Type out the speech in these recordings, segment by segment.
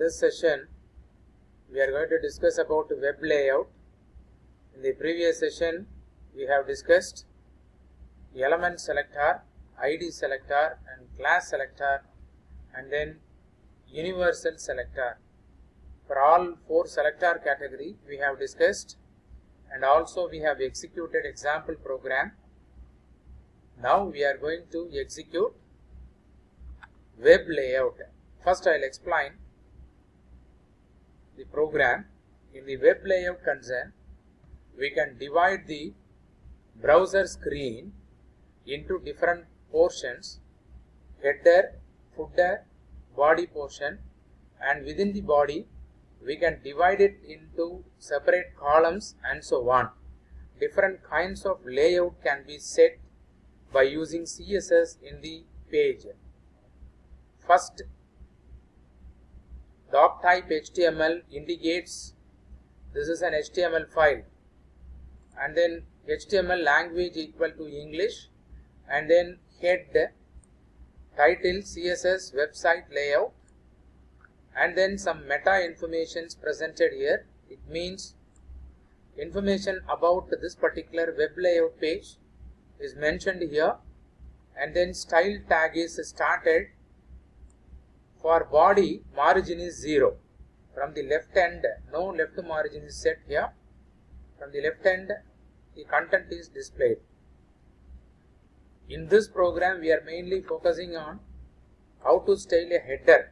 this session we are going to discuss about web layout. In the previous session we have discussed element selector, ID selector and class selector, and then universal selector. For all four selector category we have discussed, and also we have executed example program. Now we are going to execute web layout. First I will explain the program. In the web layout concern, we can divide the browser screen into different portions: header, footer, body portion, and within the body we can divide it into separate columns and so on. Different kinds of layout can be set by using CSS in the page. First, doc type HTML indicates this is an HTML file, and then HTML language equal to English, and then head, title, CSS, website layout, and then some meta information presented here. It means information about this particular web layout page is mentioned here, and then style tag is started. For body, margin is 0. From the left end, no left margin is set here. From the left end, the content is displayed. In this program we are mainly focusing on how to style a header.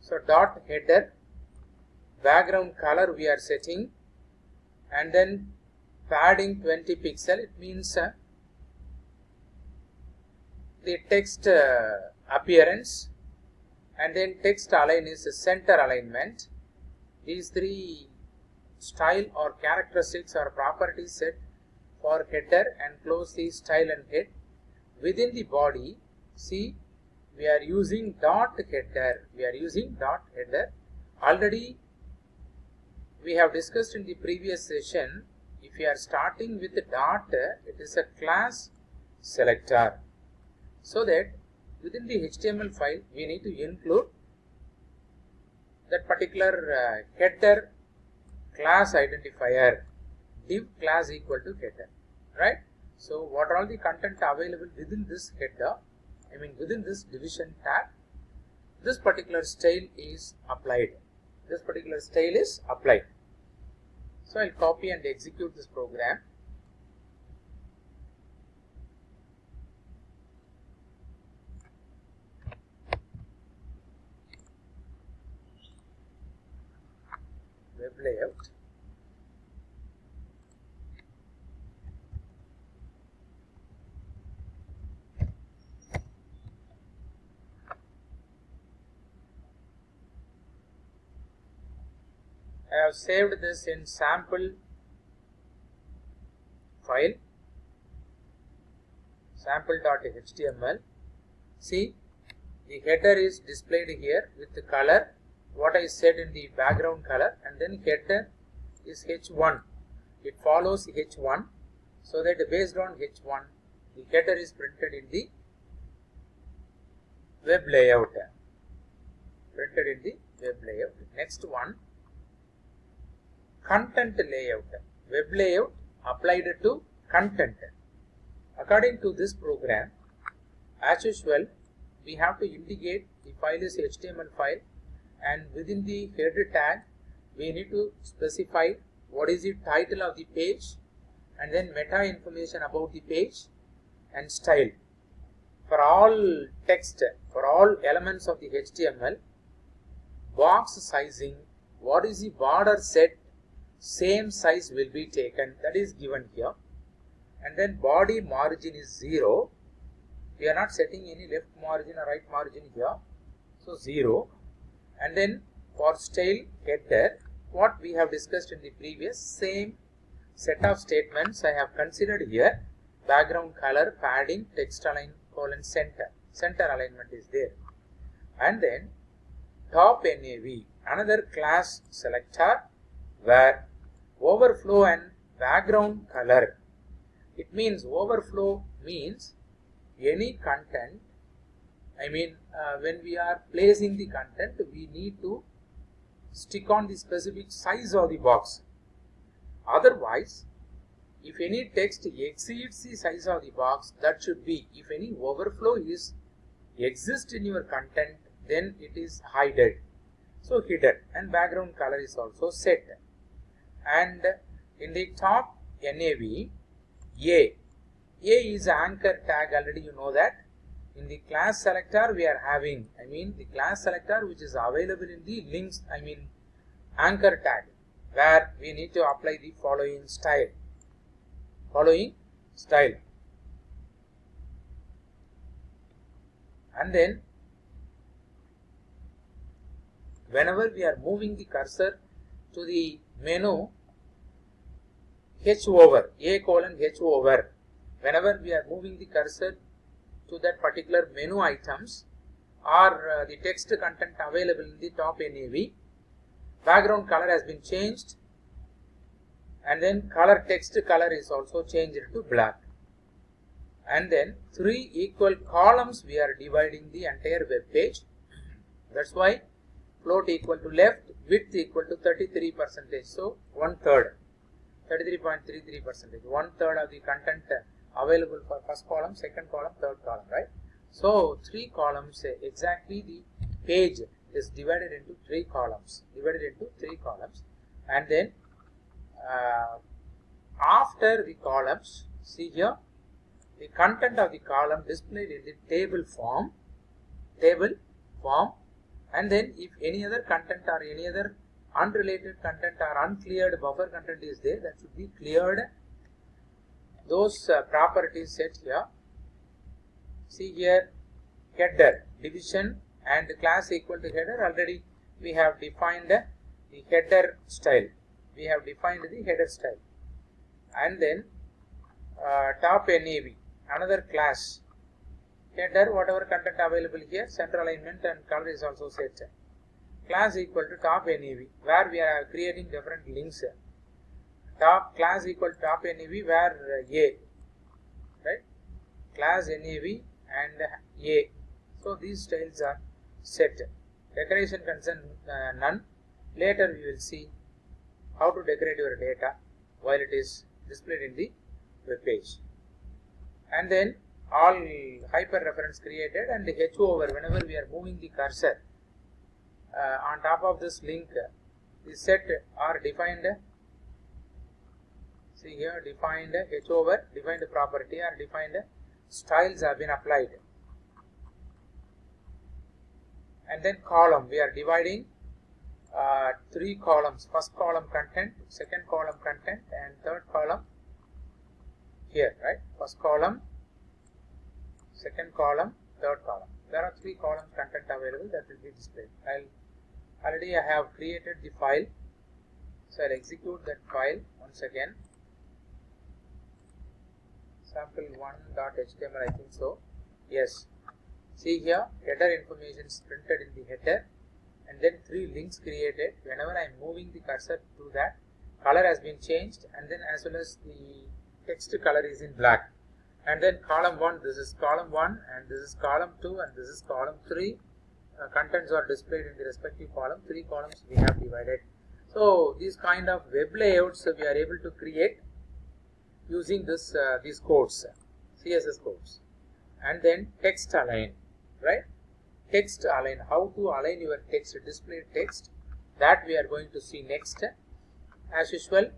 So dot header, background color we are setting, and then padding 20 pixel. It means the text appearance, and then text align is center alignment. These three style or characteristics or properties set for header, and close the style and head. Within the body, see, we are using dot header. Already we have discussed in the previous session, if you are starting with the dot, it is a class selector. So that within the HTML file we need to include that particular header class identifier, div class equal to header, right? So what are all the content available within this header, within this division tag, this particular style is applied. So I'll copy and execute this program. Web layout. I have saved this in sample file, sample.html. See, the header is displayed here with the color what I said in the background color, and then header is h1. It follows h1, so that based on h1 the header is printed in the web layout. Next one, content layout. Web layout applied to content. According to this program, as usual, we have to indicate the file is HTML file, and within the header tag we need to specify what is the title of the page, and then meta information about the page, and style. For all text, for all elements of the HTML, box sizing, what is the border set, same size will be taken, that is given here. And then body margin is 0. We are not setting any left margin or right margin here, so 0. And then for style header, what we have discussed in the previous, same set of statements I have considered here. Background color, padding, text align, colon, center alignment is there. And then top nav, another class selector where overflow and background color. It means overflow means any content I mean, when we are placing the content, we need to stick on the specific size of the box. Otherwise, if any text exceeds the size of the box, that should be, if any overflow exists in your content, then it is hidden. So hidden, and background color is also set. And in the top NAV, A is anchor tag, already you know that. In the class selector we are having, the class selector which is available in the links, anchor tag, where we need to apply the following style. And then whenever we are moving the cursor to the menu, H over, A colon H over, whenever we are moving the cursor to that particular menu items or the text content available in the top NAV, background color has been changed, and then text color is also changed to black. And then 3 equal columns we are dividing the entire web page. That's why float equal to left, width equal to 33%. So 1/3, 33.33%, 1/3 of the content available for first column, second column, third column, right? So 3 columns, exactly the page is divided into 3 columns, and then after the columns, see here, the content of the column displayed in the table form, and then if any other content or any other unrelated content or uncleared buffer content is there, that should be cleared. Those properties set here. See here, header, division and class equal to header, already we have defined the header style. And then top NAV, another class, header, whatever content available here, center alignment and color is also set. Class equal to top NAV, where we are creating different links. Class equal to top NAV, where A, right? Class NAV and A. So these styles are set. Decoration concern none. Later we will see how to decorate your data while it is displayed in the web page. And then all hyper reference created, and the H over, whenever we are moving the cursor on top of this link, the set are defined. See here, defined H over, defined property or defined styles have been applied. And then column, we are dividing 3 columns, first column content, second column content and third column here, right? First column, second column, third column. There are 3 columns content available that will be displayed. Already I have created the file, so I'll execute that file once again. Sample1.html, I think so. Yes. See here, header information is printed in the header, and then 3 links created. Whenever I am moving the cursor to that, color has been changed, and then as well as the text color is in black. And then column 1, this is column 1, and this is column 2, and this is column 3. Contents are displayed in the respective column. 3 columns we have divided. So these kind of web layouts we are able to create using these codes, CSS codes. And then text align, right? Text align, how to align your text, display text, that we are going to see next. As usual,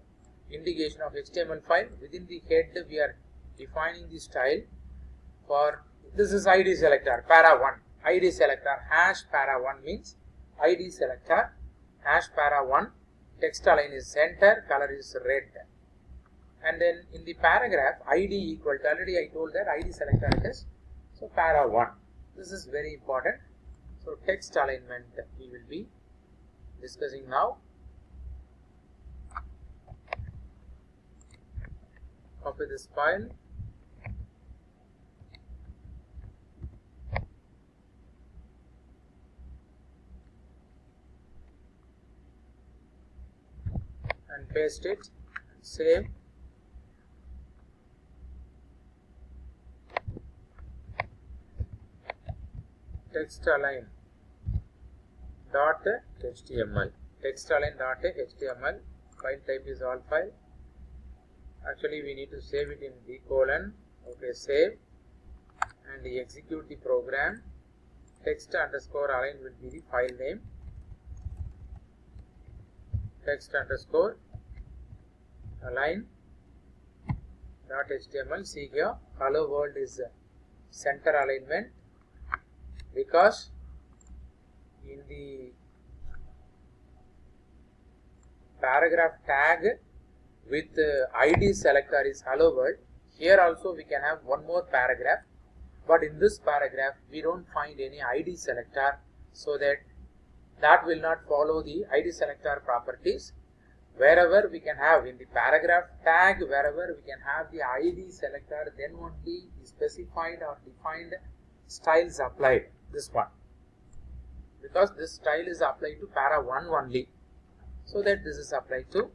indication of HTML file. Within the head we are defining the style for, this is ID selector, para 1, ID selector, hash para 1 means ID selector, hash para 1, text align is center, color is red. And then in the paragraph, ID equal to, already I told that ID selector it is, so para 1. This is very important. So text alignment we will be discussing now. Copy this file. And paste it, and save. text align dot html. Text align dot html. File type is all file. Actually, we need to save it in d colon. Okay, save and execute the program. Text underscore align will be the file name. Text underscore align dot html. See here, hello world is center alignment, because in the paragraph tag with id selector is hello world. Here also we can have one more paragraph, but in this paragraph we don't find any id selector, so that will not follow the id selector properties. Wherever we can have in the paragraph tag, wherever we can have the id selector, then only the specified or defined styles applied. This one, because this style is applied to para 1 only, so that this is applied to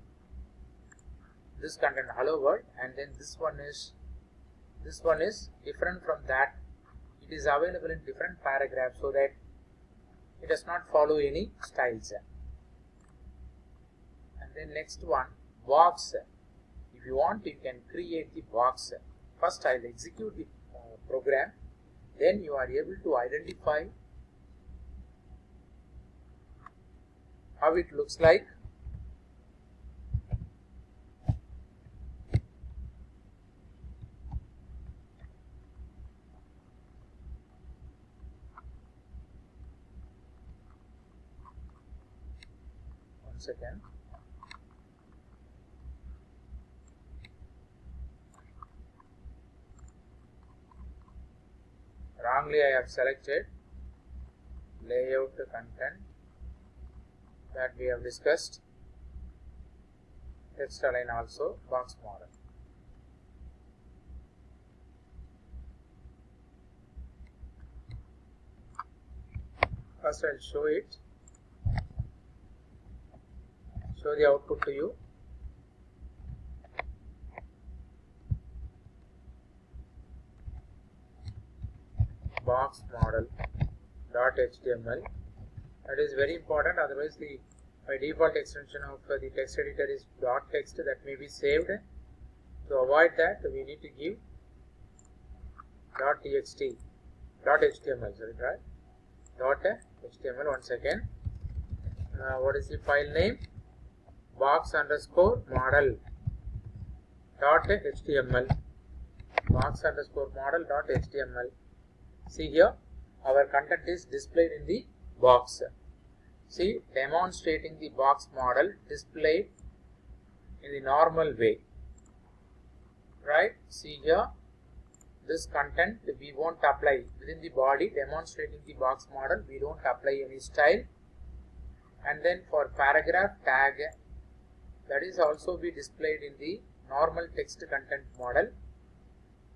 this content hello world, and then this one is different from that. It is available in different paragraphs, so that it does not follow any styles. And then next one, box. If you want, you can create the box. First I'll execute the program, then you are able to identify how it looks like. One second. Wrongly I have selected layout content that we have discussed. Text align also, box model. First I'll show it, show the output to you. Box model dot html. That is very important, otherwise the by default extension of the text editor is dot text, that may be saved. To avoid that, we need to give dot txt, dot html, sorry, right? Dot html. One second. What is the file name? Box underscore model dot html. Box underscore model dot html. See here, our content is displayed in the box. See, demonstrating the box model displayed in the normal way. Right? See here, this content we won't apply within the body. Demonstrating the box model, we don't apply any style. And then for paragraph tag, that is also be displayed in the normal text content model.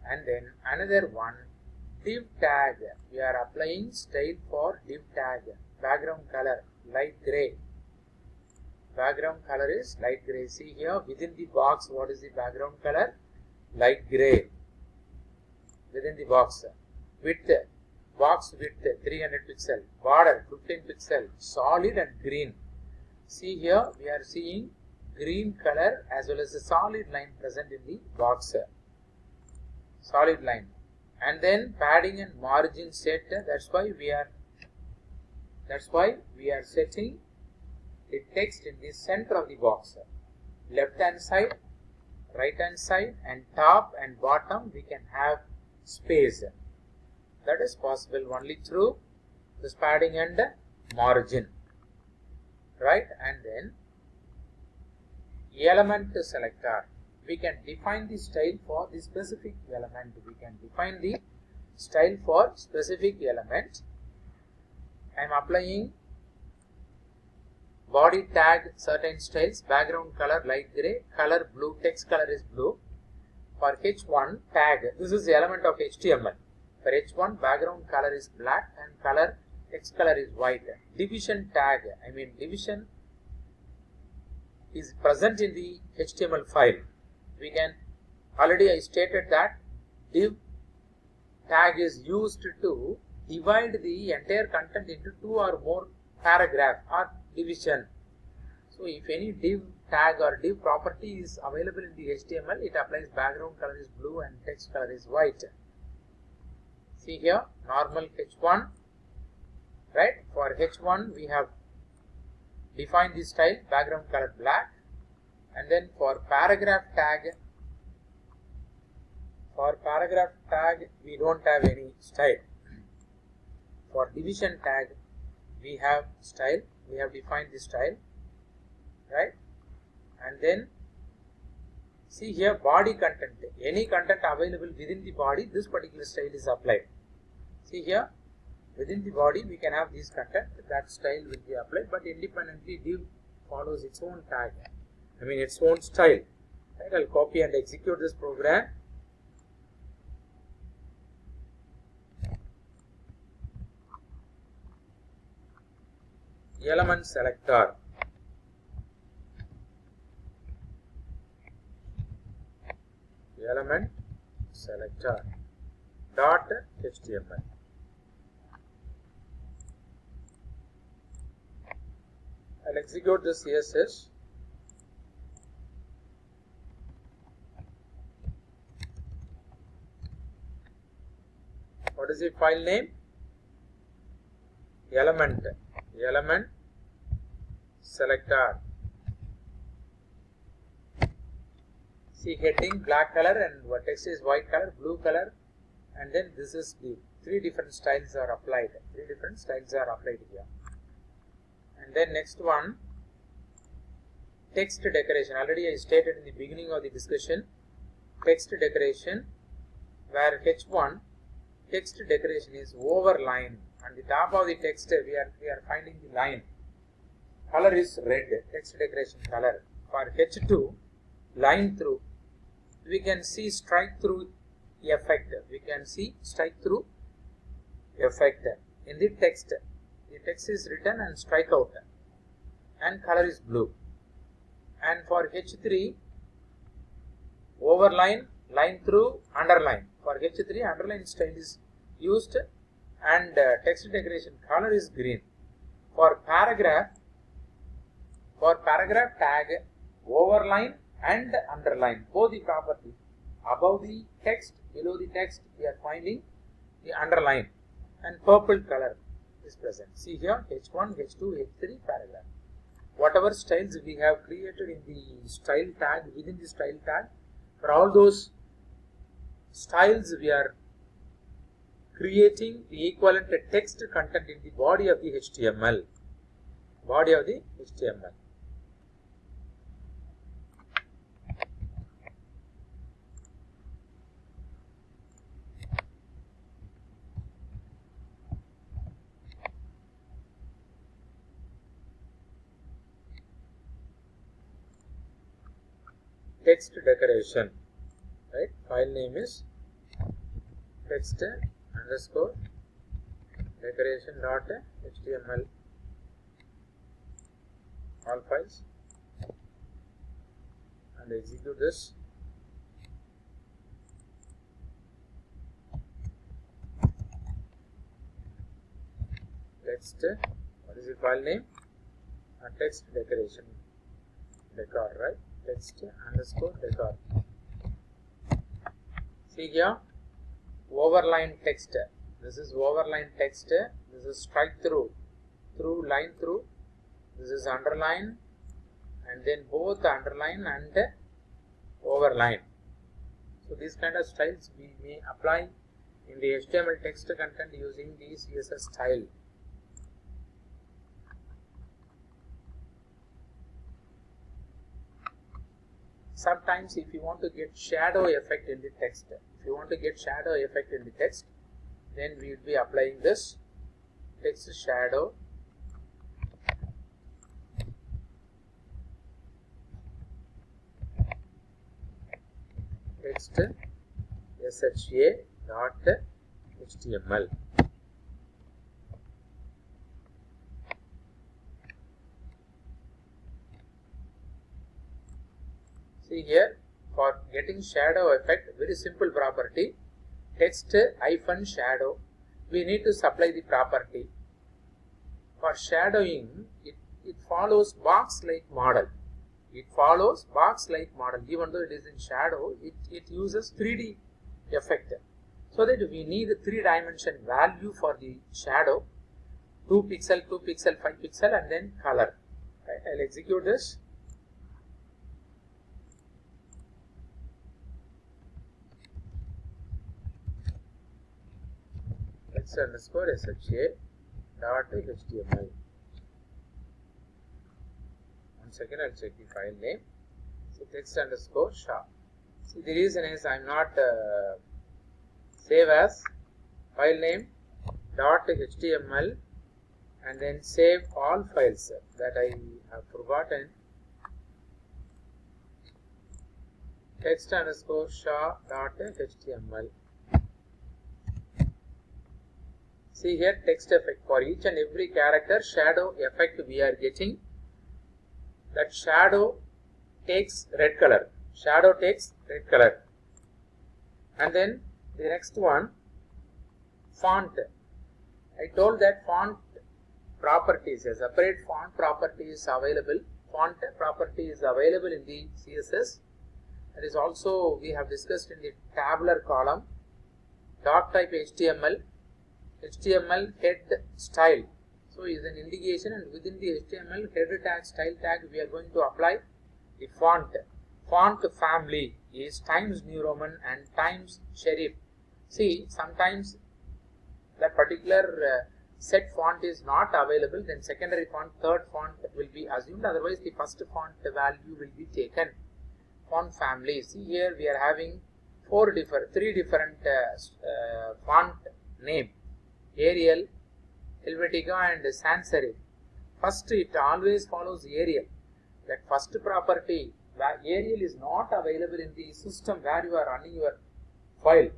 And then another one, div tag. We are applying style for div tag. Background color light gray. Background color is light gray. See here, within the box, what is the background color? Light gray. Within the box, width, box width 300 pixel, border 15 pixel, solid and green. See here, we are seeing green color as well as a solid line present in the box. Solid line. And then padding and margin set. That's why we are setting the text in the center of the box. Left hand side, right hand side, and top and bottom we can have space. That is possible only through this padding and margin. Right? And then element selector. We can define the style for the specific element. We can define the style for specific element. I am applying body tag certain styles, background color light gray, color blue, text color is blue. For H1 tag, this is the element of HTML. For H1 background color is black and color text color is white. Division tag, division is present in the HTML file. We can, already I stated that div tag is used to divide the entire content into 2 or more paragraph or division. So if any div tag or div property is available in the HTML, it applies background color is blue and text color is white. See here, normal H1, right? For H1 we have defined the style background color black, and then for paragraph tag we don't have any style. For division tag we have style, we have defined the style, right? And then see here, body content, any content available within the body, this particular style is applied. See here, within the body we can have this content, that style will be applied, but independently div follows its own tag, its own style, right? I'll copy and execute this program. Element selector, element selector dot HTML. I'll execute the CSS. What is the file name? Element selector. See, heading black color and text is white color, blue color, and then this is the 3 different styles are applied. 3 different styles are applied here. And then next one, text decoration. Already I stated in the beginning of the discussion, text decoration, where H1 text decoration is overline. On the top of the text we are finding the line. Color is red, text decoration color. For H2, line through, we can see strike through effect. We can see strike through effect in the text. The text is written and strike out, and color is blue. And for H3, overline, line through, underline. For H3, underline style is used, and text decoration color is green. For paragraph tag, overline and underline, both the property. Above the text, below the text, we are finding the underline, and purple color is present. See here, H1, H2, H3, paragraph. Whatever styles we have created in the style tag, within the style tag, for all those styles we are creating the equivalent text content in the body of the HTML. Body of the HTML. Text decoration, right? File name is text underscore decoration dot HTML. All files, and execute this. Text, what is the file name? Text decoration decor, right? Text underscore decor. See here, overline text. This is overline text. This is strike through, line through. This is underline, and then both underline and overline. So these kind of styles we may apply in the HTML text content using the CSS style. Sometimes if you want to get shadow effect in the text, then we will be applying this text shadow. Text sha dot HTML. See here, for getting shadow effect, very simple property, text hyphen shadow we need to supply the property. For shadowing, it follows box-like model. It follows box-like model. Even though it is in shadow, it uses 3D effect. So that we need a 3-dimension value for the shadow, 2 pixel, 2 pixel, 5 pixel, and then color. Right? I'll execute this. Text underscore SHA dot HTML. One second, I'll check the file name. So text underscore SHA. See, the reason is I'm not save as file name dot HTML and then save all files that I have forgotten. Text underscore SHA dot HTML. See here, text effect. For each and every character, shadow effect we are getting. That shadow takes red color. Shadow takes red color. And then the next one, font. I told that font properties, a separate font property is available. Font property is available in the CSS. That is also we have discussed in the tabular column. Doc type HTML. HTML head style. So is an indication, and within the HTML header tag, style tag, we are going to apply the font. Font family is Times New Roman and Times Serif. See, sometimes that particular set font is not available, then secondary font, third font will be assumed. Otherwise, the first font value will be taken. Font family. See here, we are having three different font name. Arial, Helvetica and Sans Serif. First, it always follows Arial. That first property, Arial is not available in the system where you are running your file.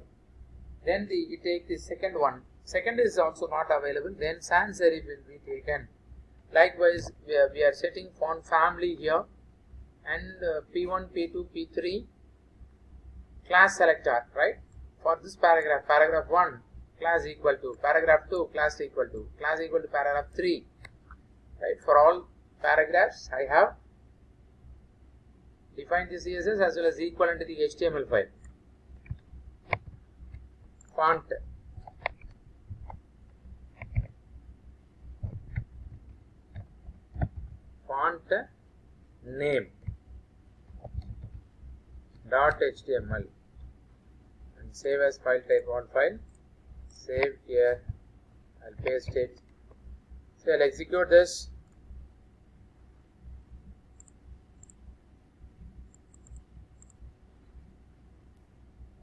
Then you take the second one. Second is also not available. Then Sans Serif will be taken. Likewise, we are setting font family here, and P1, P2, P3 class selector, right? For this paragraph, paragraph 1. Class equal to paragraph 2, class equal to paragraph 3, right? For all paragraphs, I have defined the CSS as well as equivalent to the HTML file. Font. Font name dot HTML and save as file type on file. Save here, I'll paste it. So I'll execute this.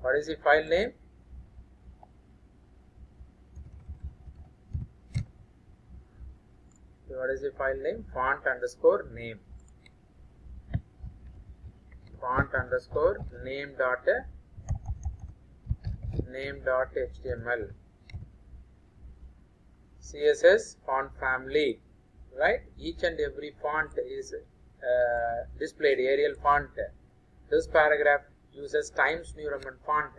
What is the file name? So what is the file name? Font underscore name. Font underscore name dot HTML. CSS font family, right? Each and every font is displayed. Arial font. This paragraph uses Times New Roman font,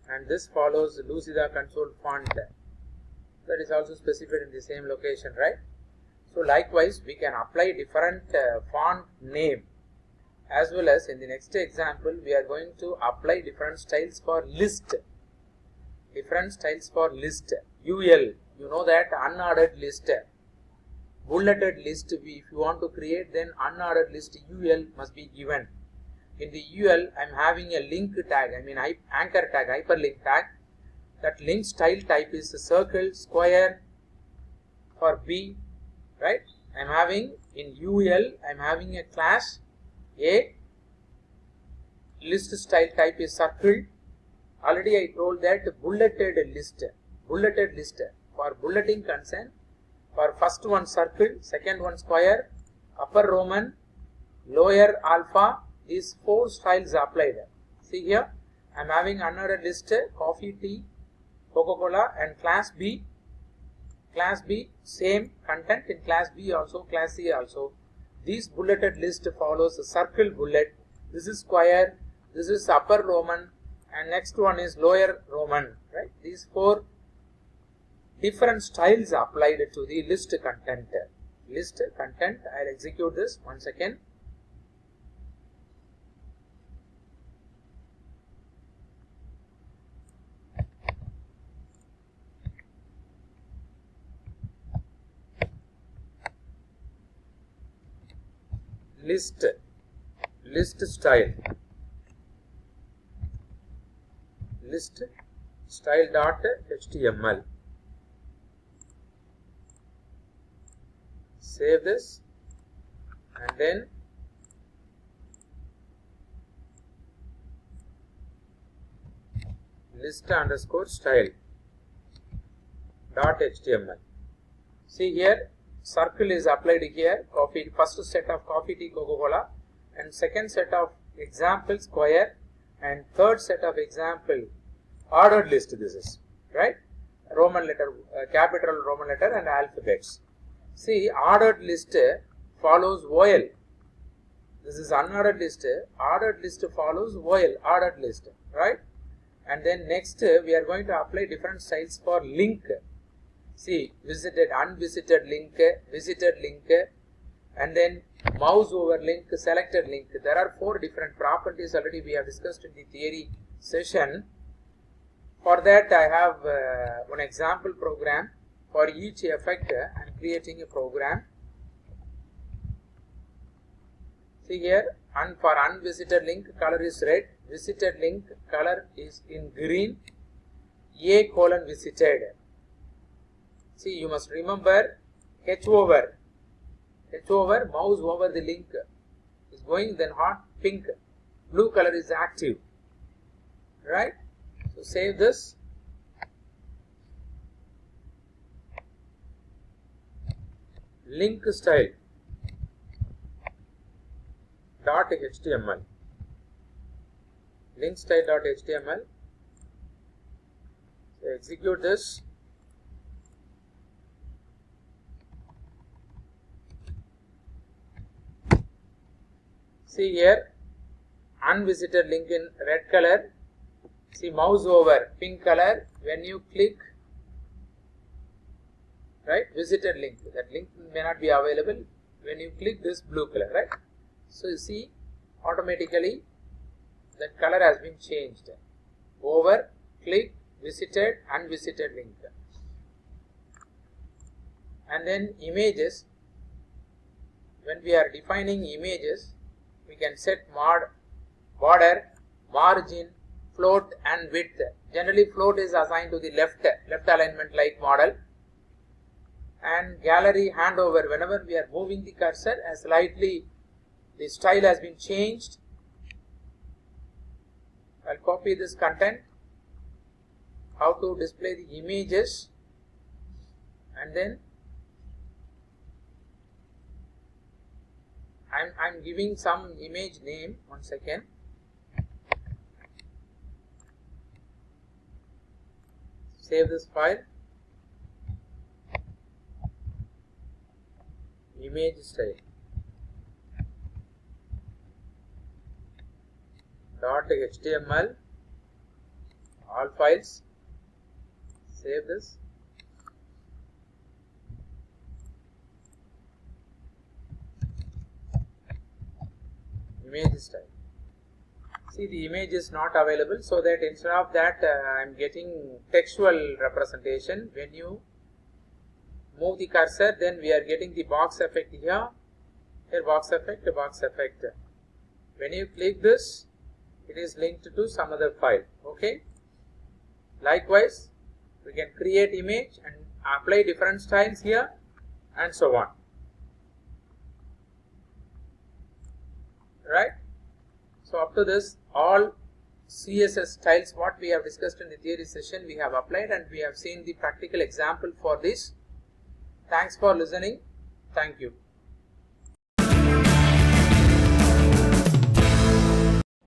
and this follows Lucida console font. That is also specified in the same location, right? So likewise, we can apply different font name, as well as in the next example, we are going to apply different styles for list. Different styles for list. UL. You know that unordered list, bulleted list, if you want to create, then unordered list UL must be given. In the UL, I am having a link tag, anchor tag, hyperlink tag. That link style type is a circle, square for B, right? I am having in UL, I am having a class A, list style type is circle. Already I told that bulleted list. For bulleting concern, for first one circle, second one square, upper Roman, lower alpha, these 4 styles applied. See here, I am having another list, coffee, tea, Coca-Cola, and class B. Class B, same content in class B also, class C also. This bulleted list follows a circle bullet. This is square, this is upper Roman, and next one is lower Roman, right? These 4 different styles applied to the list content. List content, I'll execute this once again. List style, list style dot html. Save this and then list underscore style dot html. See here, circle is applied here, coffee, first set of coffee, tea, Coca-Cola, and second set of example square, and third set of example ordered list. This is right, Roman letter, capital Roman letter and alphabets. See, ordered list follows OL. This is unordered list. Ordered list follows OL, ordered list, right? And then next we are going to apply different styles for link. See, visited, unvisited link, visited link, and then mouse over link, selected link. There are 4 different properties already we have discussed in the theory session. For that I have one example program. For each effect I am creating a program. See here, and for unvisited link color is red, visited link color is in green, A colon visited. See, you must remember H over, mouse over the link is going, then hot pink, blue color is active, right? So save this. Link style dot html, link style dot html. So execute this. See here, unvisited link in red color. See, mouse over pink color. When you click, right, visited link, that link may not be available. When you click this, blue color, right? So you see, automatically that color has been changed. Over, click, visited, unvisited link. And then images. When we are defining images, we can set border, margin, float and width. Generally float is assigned to the left alignment like model. And gallery handover, whenever we are moving the cursor, as slightly the style has been changed. I'll copy this content, how to display the images, and then I'm giving some image name. 1 second. Save this file. Image style .html, all files. Save this. Image style. See, the image is not available, so that instead of that I am getting textual representation. When you move the cursor, then we are getting the box effect here. Here box effect, box effect. When you click this, it is linked to some other file. Okay. Likewise, we can create image and apply different styles here, and so on. Right. So up to this, all CSS styles what we have discussed in the theory session we have applied, and we have seen the practical example for this. Thanks for listening. Thank you.